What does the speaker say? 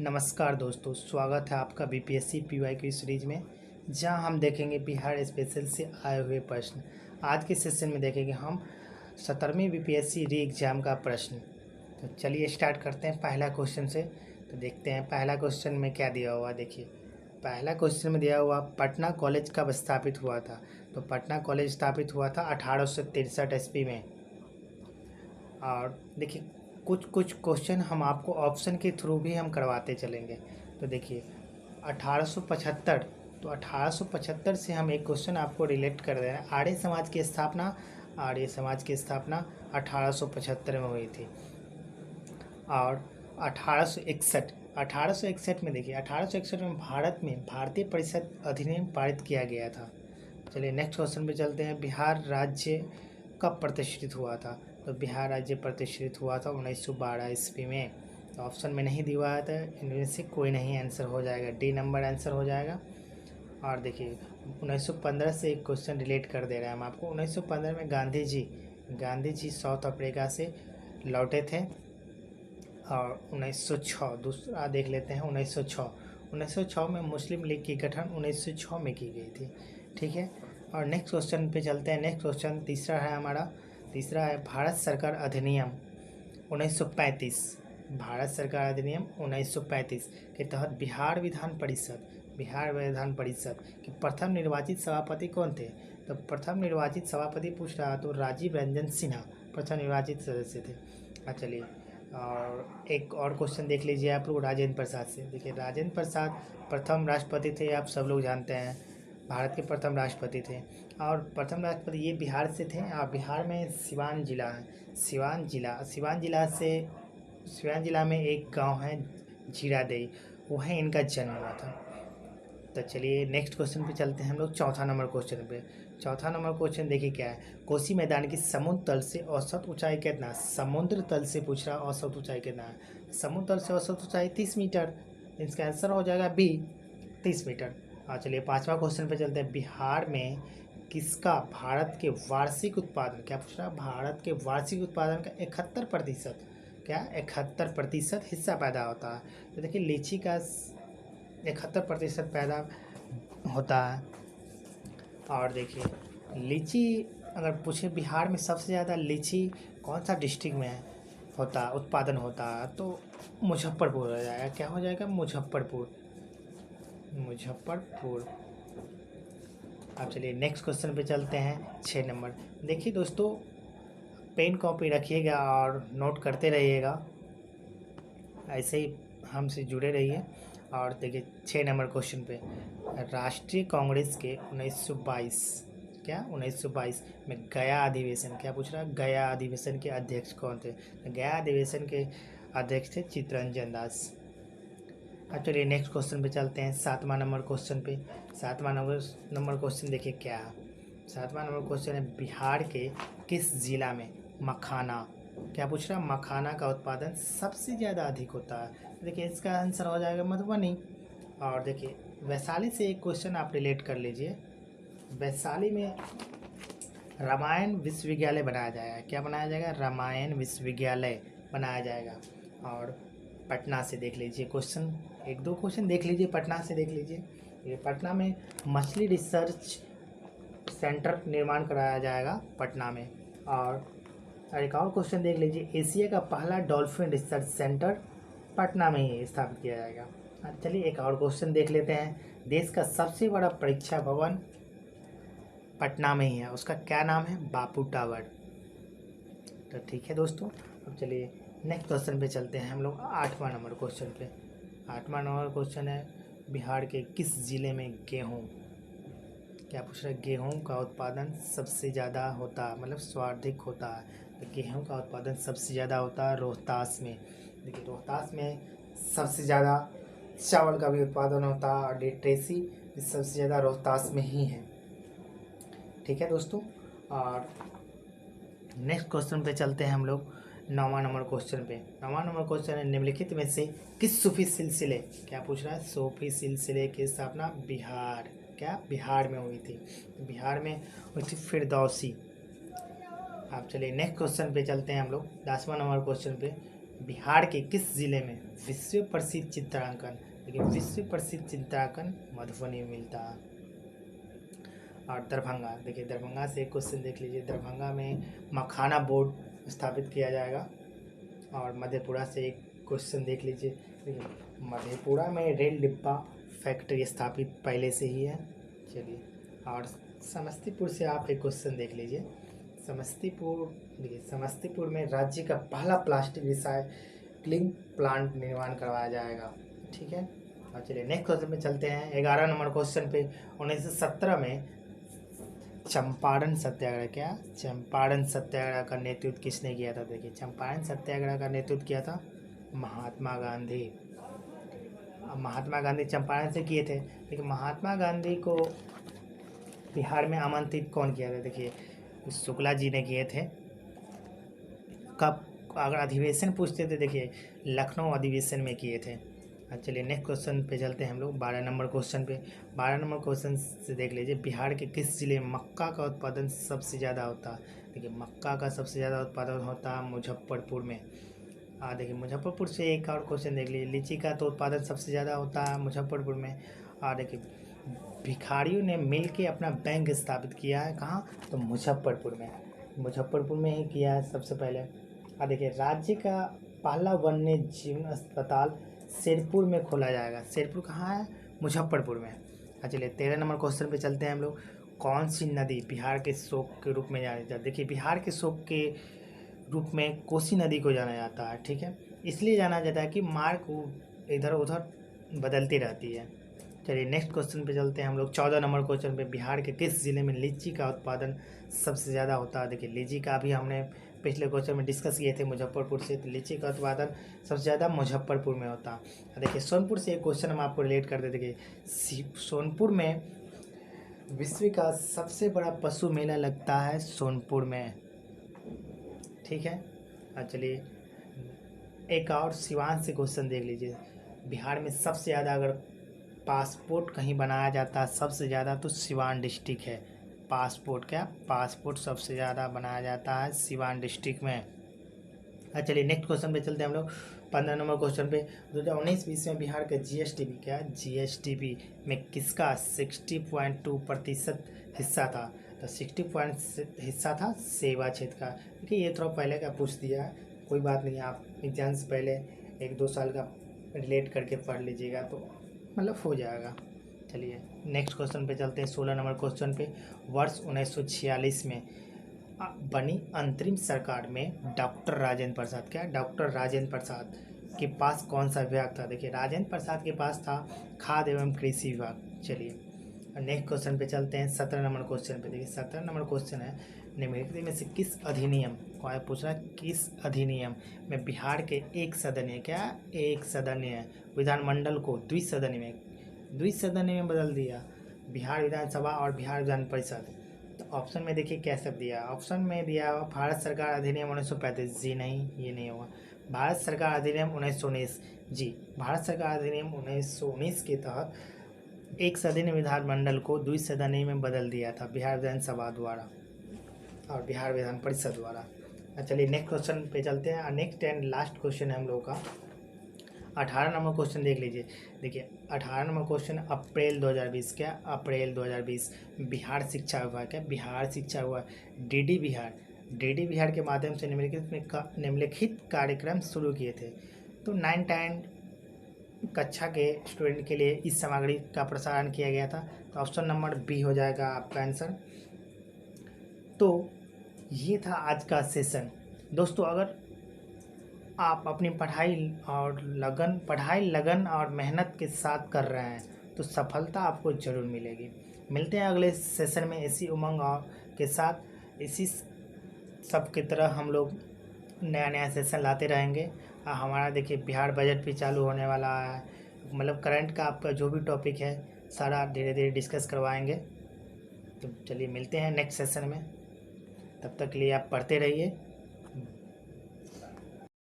नमस्कार दोस्तों, स्वागत है आपका बीपीएससी पीवाईक्यू सीरीज में, जहां हम देखेंगे बिहार स्पेशल से आए हुए प्रश्न। आज के सेशन में देखेंगे हम 17वीं बीपीएससी री एग्ज़ाम का प्रश्न। तो चलिए स्टार्ट करते हैं पहला क्वेश्चन से। तो देखते हैं पहला क्वेश्चन में क्या दिया हुआ। देखिए पहला क्वेश्चन में दिया हुआ पटना कॉलेज कब स्थापित हुआ था। तो पटना कॉलेज स्थापित हुआ था 1863 ईस्वी में। और देखिए कुछ क्वेश्चन हम आपको ऑप्शन के थ्रू भी हम करवाते चलेंगे। तो देखिए 1875, तो 1875 से हम एक क्वेश्चन आपको रिलेट कर दे रहे हैं। आर्य समाज की स्थापना 1875 में हुई थी। और 1861 में देखिए 1861 में भारत में भारतीय परिषद अधिनियम पारित किया गया था। चलिए नेक्स्ट क्वेश्चन पे चलते हैं। बिहार राज्य कब प्रतिष्ठित हुआ था। तो बिहार राज्य प्रतिष्ठित हुआ था 1912 ईस्वी में। तो ऑप्शन में नहीं दिया हुआ था, इनमें से कोई नहीं आंसर हो जाएगा, डी नंबर आंसर हो जाएगा। और देखिए 1915 से एक क्वेश्चन रिलेट कर दे रहे हैं हम आपको। 1915 में गांधी जी साउथ अफ्रीका से लौटे थे। और 1906 दूसरा देख लेते हैं। 1906 में मुस्लिम लीग की गठन 1906 में की गई थी। ठीक है। और नेक्स्ट क्वेश्चन पे चलते हैं। नेक्स्ट क्वेश्चन तीसरा है भारत सरकार अधिनियम 1935। भारत सरकार अधिनियम 1935 के तहत बिहार विधान परिषद के प्रथम निर्वाचित सभापति कौन थे। तो प्रथम निर्वाचित सभापति पूछ रहा तो राजीव रंजन सिन्हा प्रथम निर्वाचित सदस्य थे। चलिए और एक और क्वेश्चन देख लीजिए आप लोग राजेंद्र प्रसाद से। देखिए राजेंद्र प्रसाद प्रथम राष्ट्रपति थे, आप सब लोग जानते हैं, भारत के प्रथम राष्ट्रपति थे। और प्रथम राष्ट्रपति ये बिहार से थे। और बिहार में सिवान जिला है। सिवान जिला में एक गांव है जीरादेई, वहीं इनका जन्म हुआ था। तो चलिए नेक्स्ट क्वेश्चन पे चलते हैं हम लोग। चौथा नंबर क्वेश्चन देखिए क्या है। कोसी मैदान की समुद्र तल से औसत ऊंचाई कितना। समुद्र तल से पूछ रहा, औसत ऊंचाई कितना है। समुद्र तल से औसत ऊंचाई 30 मीटर। इसका आंसर हो जाएगा बी, 30 मीटर। चलिए पांचवा क्वेश्चन पे चलते हैं। बिहार में किसका भारत के वार्षिक उत्पादन, क्या पूछ रहा है, भारत के वार्षिक उत्पादन का 71% हिस्सा पैदा होता है। तो देखिए लीची का 71% पैदा होता है। और देखिए लीची अगर पूछे बिहार में सबसे ज़्यादा लीची कौन सा डिस्ट्रिक्ट में उत्पादन होता है, तो मुजफ्फरपुर हो जाएगा। क्या हो जाएगा, मुजफ्फरपुर। अब चलिए नेक्स्ट क्वेश्चन पे चलते हैं। 6 नंबर। देखिए दोस्तों पेन कॉपी रखिएगा और नोट करते रहिएगा, ऐसे ही हमसे जुड़े रहिए। और देखिए 6 नंबर क्वेश्चन पे राष्ट्रीय कांग्रेस के 1922 में गया अधिवेशन, क्या पूछ रहा है, गया अधिवेशन के अध्यक्ष कौन थे। गया अधिवेशन के अध्यक्ष थे चित्तरंजन दास। अब चलिए नेक्स्ट क्वेश्चन पे चलते हैं। 7वां नंबर क्वेश्चन देखिए क्या है। 7वां नंबर क्वेश्चन है बिहार के किस जिला में मखाना, क्या पूछ रहा है, मखाना का उत्पादन सबसे ज़्यादा अधिक होता है। देखिए इसका आंसर हो जाएगा मधुबनी। और देखिए वैशाली से एक क्वेश्चन आप रिलेट कर लीजिए। वैशाली में रामायण विश्वविद्यालय बनाया जाएगा। क्या बनाया जाएगा, रामायण विश्वविद्यालय बनाया जाएगा। और पटना से देख लीजिए क्वेश्चन, एक दो क्वेश्चन देख लीजिए, पटना से देख लीजिए। ये पटना में मछली रिसर्च सेंटर निर्माण कराया जाएगा पटना में। और एक और क्वेश्चन देख लीजिए, एशिया का पहला डॉल्फिन रिसर्च सेंटर पटना में ही स्थापित किया जाएगा। चलिए एक और क्वेश्चन देख लेते हैं। देश का सबसे बड़ा परीक्षा भवन पटना में ही है, उसका क्या नाम है, बापू टावर। तो ठीक है दोस्तों, अब चलिए नेक्स्ट क्वेश्चन पे चलते हैं हम लोग। 8वां नंबर क्वेश्चन पे। 8वां नंबर क्वेश्चन है बिहार के किस जिले में गेहूँ, क्या पूछ रहा है, गेहूँ का उत्पादन सबसे ज़्यादा होता है, मतलब सर्वाधिक होता है। तो गेहूँ का उत्पादन सबसे ज़्यादा होता है रोहतास में। देखिए रोहतास में सबसे ज़्यादा चावल का भी उत्पादन होता है। और लिटरेसी सबसे ज़्यादा रोहतास में ही है। ठीक है दोस्तों। और नेक्स्ट क्वेश्चन पे चलते हैं हम लोग। 9वां नंबर क्वेश्चन पे। 9वां नंबर क्वेश्चन है निम्नलिखित में से किस सूफी सिलसिले, क्या पूछ रहा है, सूफी सिलसिले की स्थापना बिहार में हुई थी। बिहार में हुई थी फिरदौसी। आप चलिए नेक्स्ट क्वेश्चन पे चलते हैं हम लोग। 10वां नंबर क्वेश्चन पे। बिहार के किस जिले में विश्व प्रसिद्ध चित्रांकन, देखिए विश्व प्रसिद्ध चित्रांकन मधुबनी में मिलता है। और दरभंगा, देखिए दरभंगा से एक क्वेश्चन देख लीजिए, दरभंगा में मखाना बोर्ड स्थापित किया जाएगा। और मधेपुरा से एक क्वेश्चन देख लीजिए, देखिए मधेपुरा में रेल डिब्बा फैक्ट्री स्थापित पहले से ही है। चलिए, और समस्तीपुर से आप एक क्वेश्चन देख लीजिए, समस्तीपुर, देखिए समस्तीपुर में राज्य का पहला प्लास्टिक रिसाइक्लिंग प्लांट निर्माण करवाया जाएगा। ठीक है, और चलिए नेक्स्ट क्वेश्चन पे चलते हैं। 11 नंबर क्वेश्चन पे, 1917 में चंपारण सत्याग्रह, क्या चंपारण सत्याग्रह का नेतृत्व किसने किया था? देखिए चंपारण सत्याग्रह का नेतृत्व किया था महात्मा गांधी। महात्मा गांधी चंपारण से किए थे। देखिए महात्मा गांधी को बिहार में आमंत्रित कौन किया था? देखिए शुक्ला जी ने किए थे। कब, अगर अधिवेशन पूछते थे, देखिए लखनऊ अधिवेशन में किए थे। चलिए नेक्स्ट क्वेश्चन पे चलते हैं हम लोग 12 नंबर क्वेश्चन पे। 12 नंबर क्वेश्चन से देख लीजिए, बिहार के किस जिले में मक्का का उत्पादन सबसे ज़्यादा होता है? देखिए मक्का का सबसे ज़्यादा उत्पादन होता है मुजफ्फरपुर में। देखिए मुजफ्फरपुर से एक और क्वेश्चन देख लीजिए, लीची का तो उत्पादन सबसे ज़्यादा होता है मुजफ्फरपुर में। देखिए भिखारियों ने मिल के अपना बैंक स्थापित किया है, कहाँ? तो मुजफ्फरपुर में, मुजफ्फरपुर में ही किया है सबसे पहले। देखिए राज्य का पहला वन्य जीवन अस्पताल शेरपुर में खोला जाएगा। शेरपुर कहाँ है? मुजफ्फरपुर में। चलिए 13 नंबर क्वेश्चन पे चलते हैं हम लोग। कौन सी नदी बिहार के शोक के रूप में जानी जाती है? देखिए बिहार के शोक के रूप में कोसी नदी को जाना जाता है। ठीक है, इसलिए जाना जाता है कि मार्ग इधर उधर बदलती रहती है। चलिए नेक्स्ट क्वेश्चन पे चलते हैं हम लोग। 14 नंबर क्वेश्चन पे, बिहार के किस जिले में लीची का उत्पादन सबसे ज़्यादा होता है? देखिए लीची का भी हमने पिछले क्वेश्चन में डिस्कस किए थे मुजफ्फरपुर से, तो लीची का उत्पादन सबसे ज़्यादा मुजफ्फरपुर में होता है। देखिए सोनपुर से एक क्वेश्चन हम आपको रिलेट कर देते। देखिए सोनपुर में विश्व का सबसे बड़ा पशु मेला लगता है सोनपुर में। ठीक है, चलिए एक और सिवान से क्वेश्चन देख लीजिए, बिहार में सबसे ज़्यादा अगर पासपोर्ट कहीं बनाया जाता है सबसे ज़्यादा तो सिवान डिस्ट्रिक्ट है। पासपोर्ट, क्या पासपोर्ट सबसे ज़्यादा बनाया जाता है सिवान डिस्ट्रिक्ट में। चलिए नेक्स्ट क्वेश्चन पे चलते हैं हम लोग। 15 नंबर क्वेश्चन पे, 2019-20 में बिहार का जीएसडीपी, क्या जीएसडीपी में किसका 60.2% हिस्सा था? तो 60 हिस्सा था सेवा क्षेत्र का। देखिए ये थोड़ा पहले का पूछ दिया है, कोई बात नहीं, आप एग्जाम से पहले 1-2 साल का रिलेट करके पढ़ लीजिएगा तो मतलब हो जाएगा। चलिए नेक्स्ट क्वेश्चन पे चलते हैं। 16 नंबर क्वेश्चन पे, वर्ष 1946 में बनी अंतरिम सरकार में डॉक्टर राजेंद्र प्रसाद, क्या डॉक्टर राजेंद्र प्रसाद के पास कौन सा विभाग था? देखिए राजेंद्र प्रसाद के पास था खाद्य एवं कृषि विभाग। चलिए नेक्स्ट क्वेश्चन पे चलते हैं। 17 नंबर क्वेश्चन पे, देखिए 17 नंबर क्वेश्चन है, निम्नलिखित में से किस अधिनियम को पूछ रहा है, किस अधिनियम में बिहार के एक सदनीय, क्या एक सदनीय विधानमंडल को द्विसदनीय में बदल दिया? बिहार विधानसभा और बिहार विधान परिषद। तो ऑप्शन में देखिए क्या सब दिया, ऑप्शन में दिया भारत सरकार अधिनियम 1935, जी नहीं, ये नहीं होगा। भारत सरकार अधिनियम 1919, जी भारत सरकार अधिनियम 1919 के तहत एक सदनीय विधानमंडल को द्विसदनीय में बदल दिया था बिहार विधानसभा द्वारा और बिहार विधान परिषद द्वारा। चलिए नेक्स्ट क्वेश्चन पे चलते हैं। नेक्स्ट एंड लास्ट क्वेश्चन है हम लोगों का 18 नंबर क्वेश्चन देख लीजिए। देखिए 18 नंबर क्वेश्चन अप्रैल 2020, क्या अप्रैल 2020 बिहार शिक्षा विभाग, क्या बिहार शिक्षा विभाग डीडी बिहार के माध्यम से निम्नलिखित कार्यक्रम शुरू किए थे। तो 9-10 कक्षा के स्टूडेंट के लिए इस सामग्री का प्रसारण किया गया था। तो ऑप्शन नंबर बी हो जाएगा आपका आंसर। तो ये था आज का सेशन। दोस्तों अगर आप अपनी पढ़ाई लगन और मेहनत के साथ कर रहे हैं तो सफलता आपको ज़रूर मिलेगी। मिलते हैं अगले सेशन में इसी उमंग और के साथ, इसी सब की तरह हम लोग नया सेशन लाते रहेंगे। हमारा देखिए बिहार बजट भी चालू होने वाला है, मतलब करंट का आपका जो भी टॉपिक है सारा धीरे धीरे डिस्कस करवाएंगे। तो चलिए मिलते हैं नेक्स्ट सेशन में, तब तक के लिए आप पढ़ते रहिए।